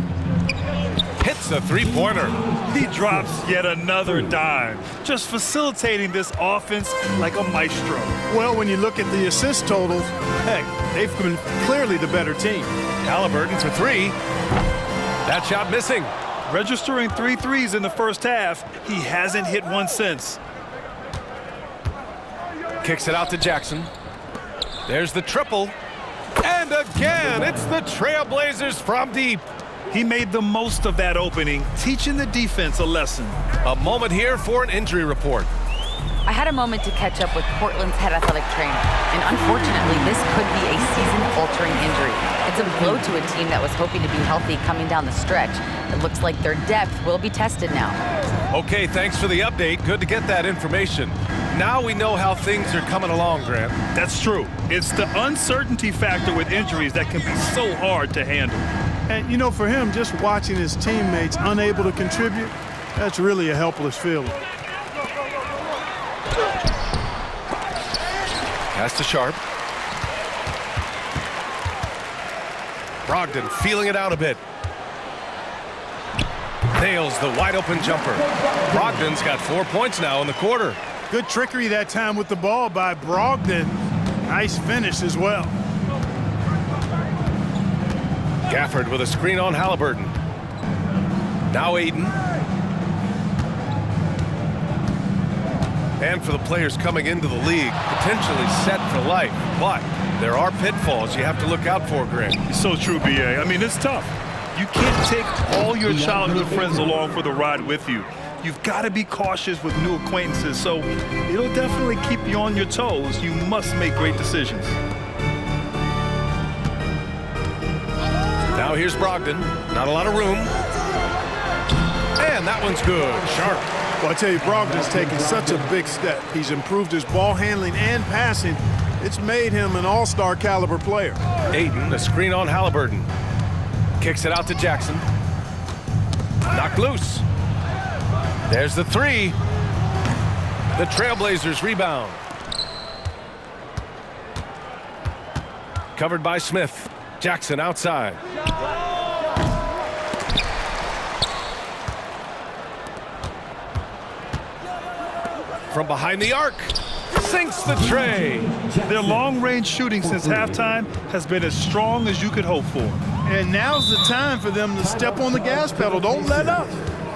S2: Hits the three-pointer.
S3: He drops yet another dime, just facilitating this offense like a maestro.
S4: Well, when you look at the assist totals, heck, they've been clearly the better team.
S2: Halliburton for 3. That shot missing.
S3: Registering 3 threes in the first half, he hasn't hit one since.
S2: Kicks it out to Jackson. There's the triple. And again, it's the Trailblazers from deep.
S3: He made the most of that opening, teaching the defense a lesson.
S2: A moment here for an injury report.
S5: I had a moment to catch up with Portland's head athletic trainer, and unfortunately, this could be a season-altering injury. It's a blow to a team that was hoping to be healthy coming down the stretch. It looks like their depth will be tested now.
S2: Okay, thanks for the update. Good to get that information. Now we know how things are coming along, Grant.
S3: That's true. It's the uncertainty factor with injuries that can be so hard to handle.
S4: And, you know, for him, just watching his teammates unable to contribute, that's really a helpless feeling.
S2: Pass to Sharp. Brogdon feeling it out a bit. Nails the wide-open jumper. Brogdon's got 4 points now in the quarter.
S4: Good trickery that time with the ball by Brogdon. Nice finish as well.
S2: Gafford with a screen on Halliburton. Now Ayton. And for the players coming into the league, potentially set for life. But there are pitfalls you have to look out for, Grant.
S3: It's so true, B.A. I mean, it's tough. You can't take all your childhood friends along for the ride with you. You've got to be cautious with new acquaintances, so it'll definitely keep you on your toes. You must make great decisions.
S2: Now here's Brogdon. Not a lot of room. And that one's good. Sharp.
S4: Well, I tell you, Brogdon's taken such a big step. He's improved his ball handling and passing. It's made him an all-star caliber player.
S2: Ayton, a screen on Halliburton. Kicks it out to Jackson. Knocked loose. There's the three. The Trailblazers rebound. Covered by Smith. Jackson outside. From behind the arc. Sinks the tray.
S3: Their long-range shooting since halftime has been as strong as you could hope for.
S4: And now's the time for them to step on the gas pedal. Don't let up.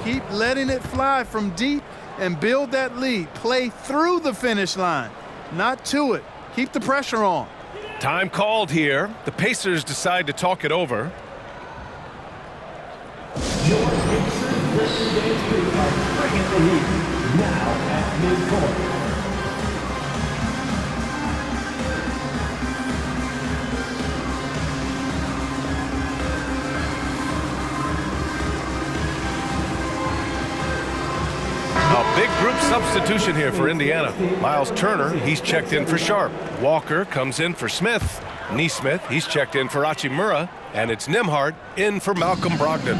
S4: Keep letting it fly from deep and build that lead. Play through the finish line, not to it. Keep the pressure on.
S2: Time called here. The Pacers decide to talk it over.
S6: Your Pacers yesterday are bringing the heat now at midcourt.
S2: A big group substitution here for Indiana. Miles Turner, he's checked in for Sharp. Walker comes in for Smith. Nesmith, he's checked in for Hachimura. And it's Nembhard in for Malcolm Brogdon.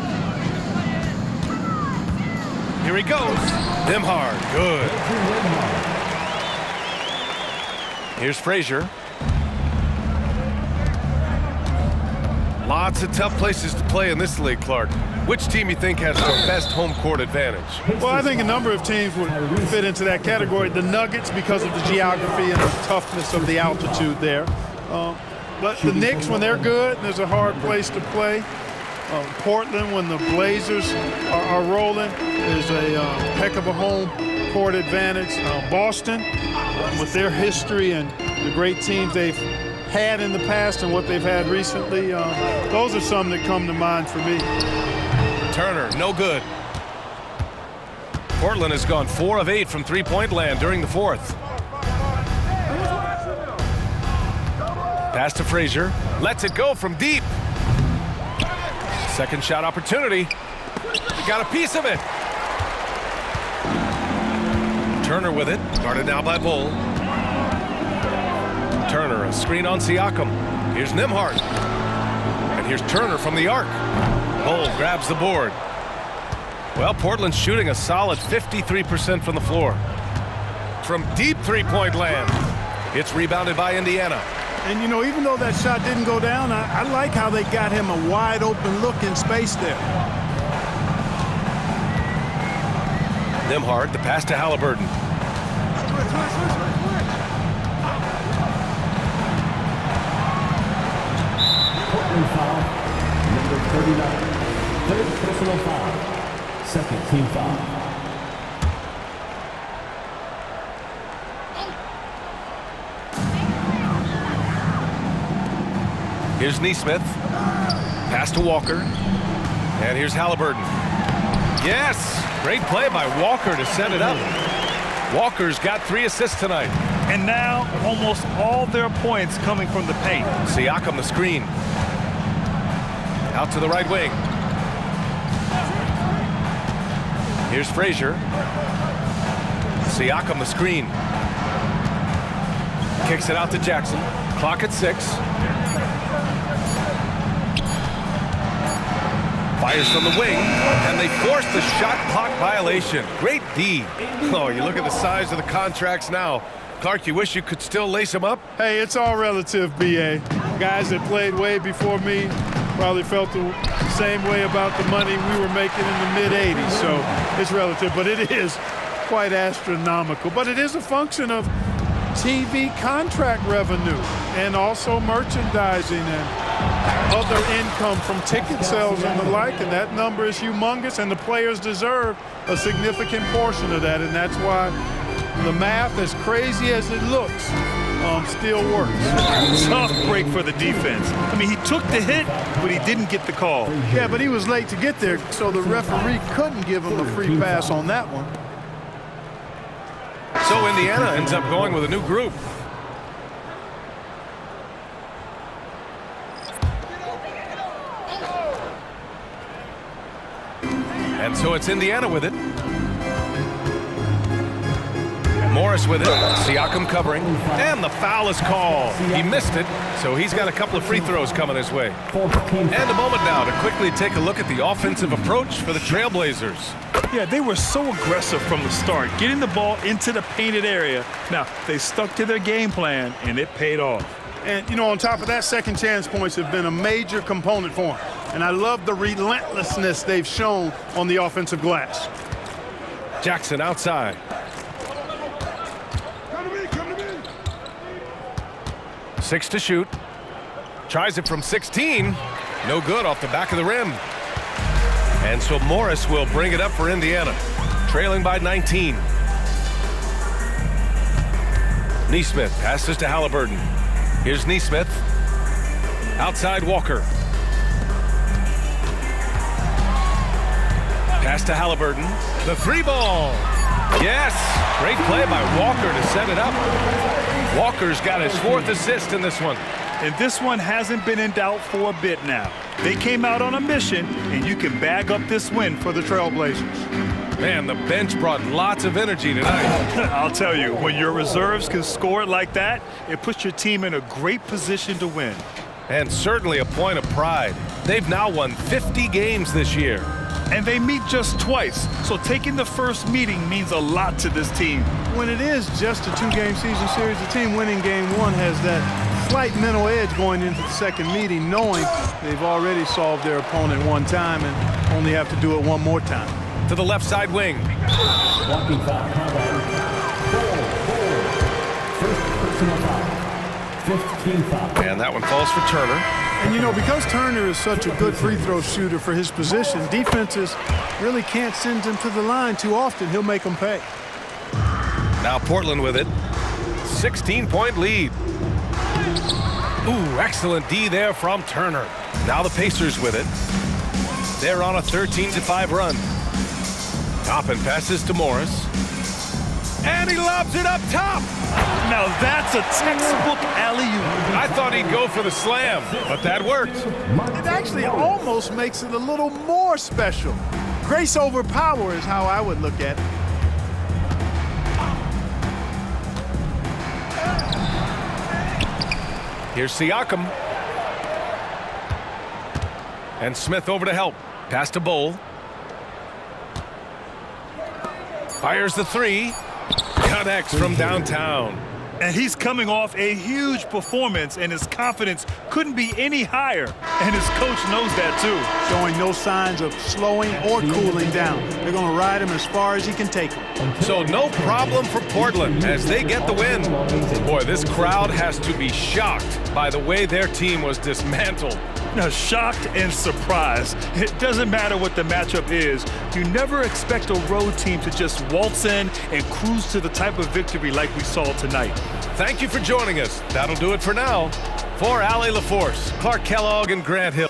S2: Here he goes. Nembhard, good. Here's Frazier. Lots of tough places to play in this league, Clark. Which team you think has the best home court advantage?
S4: Well, I think a number of teams would fit into that category. The Nuggets, because of the geography and the toughness of the altitude there. But the Knicks, when they're good, there's a hard place to play. Portland, when the Blazers are rolling, there's a heck of a home court advantage. Boston, with their history and the great teams they've had in the past and what they've had recently, those are some that come to mind for me.
S2: Turner, no good. Portland has gone 4 of 8 from three-point land during the fourth. Pass to Frazier. Lets it go from deep. Second shot opportunity. He got a piece of it. Turner with it. Guarded now by Bull. Turner, a screen on Siakam. Here's Nembhard. And here's Turner from the arc. Bull grabs the board. Well, Portland's shooting a solid 53% from the floor. From deep three-point land. It's rebounded by Indiana.
S4: And, you know, even though that shot didn't go down, I like how they got him a wide-open look in space there.
S2: Nembhard, the pass to Halliburton.
S6: Portland foul, number 39. Third personal foul. Second team foul.
S2: Here's Nesmith. Pass to Walker. And here's Halliburton. Yes! Great play by Walker to set it up. Walker's got 3 assists tonight.
S3: And now almost all their points coming from the paint.
S2: Siakam the screen. Out to the right wing. Here's Frazier. Siakam the screen. Kicks it out to Jackson. Clock at 6. Fires from the wing, and they force the shot clock violation. Great D. Oh, you look at the size of the contracts now. Clark, you wish you could still lace them up?
S4: Hey, it's all relative, B.A. Guys that played way before me probably felt the same way about the money we were making in the mid-'80s, so it's relative. But it is quite astronomical. But it is a function of TV contract revenue and also merchandising and other income from ticket sales and the like, and that number is humongous, and the players deserve a significant portion of that, and that's why the math, as crazy as it looks, still works.
S3: Tough break for the defense. I mean, he took the hit, but he didn't get the call.
S4: Yeah, but he was late to get there, so the referee couldn't give him a free pass on that one.
S2: So Indiana ends up going with a new group. And so it's Indiana with it. Morris with it. Siakam covering. And the foul is called. He missed it, so he's got a couple of free throws coming his way. And a moment now to quickly take a look at the offensive approach for the Trailblazers.
S3: Yeah, they were so aggressive from the start, getting the ball into the painted area. Now, they stuck to their game plan, and it paid off.
S4: And, you know, on top of that, second chance points have been a major component for them. And I love the relentlessness they've shown on the offensive glass.
S2: Jackson outside. 6 to shoot. Tries it from 16. No good off the back of the rim. And so Morris will bring it up for Indiana, trailing by 19. Nesmith passes to Halliburton. Here's Nesmith. Outside Walker. Pass to Halliburton. The three ball. Yes. Great play by Walker to set it up. Walker's got his 4th assist in this one.
S3: And this one hasn't been in doubt for a bit now. They came out on a mission, and you can bag up this win for the Trailblazers.
S2: Man, the bench brought lots of energy tonight.
S3: I'll tell you, when your reserves can score it like that, it puts your team in a great position to win.
S2: And certainly a point of pride. They've now won 50 games this year.
S3: And they meet just twice, so taking the first meeting means a lot to this team.
S4: When it is just a 2-game season series, the team winning game 1 has that slight mental edge going into the second meeting, knowing they've already solved their opponent one time and only have to do it one more time.
S2: To the left side wing.
S6: Walking foul, Colorado. 4. First personal foul. 15 foul.
S2: And that one falls for Turner.
S4: And, you know, because Turner is such a good free throw shooter for his position, defenses really can't send him to the line too often. He'll make them pay.
S2: Now Portland with it. 16-point lead. Ooh, excellent D there from Turner. Now the Pacers with it. They're on a 13-5 run. Toppin passes to Morris. And he lobs it up top.
S3: Now that's a textbook alley-oop.
S2: I thought he'd go for the slam, but that worked.
S4: It actually almost makes it a little more special. Grace over power is how I would look at it.
S2: Here's Siakam. And Smith over to help. Pass to Bowl. Fires the 3. Connects from downtown.
S3: And he's coming off a huge performance, and his confidence couldn't be any higher. And his coach knows that, too.
S4: Showing no signs of slowing or cooling down. They're going to ride him as far as he can take him.
S2: So no problem for Portland as they get the win. Boy, this crowd has to be shocked by the way their team was dismantled.
S3: Now, shocked and surprised. It doesn't matter what the matchup is. You never expect a road team to just waltz in and cruise to the type of victory like we saw tonight.
S2: Thank you for joining us. That'll do it for now. For Allie LaForce, Clark Kellogg, and Grant Hill.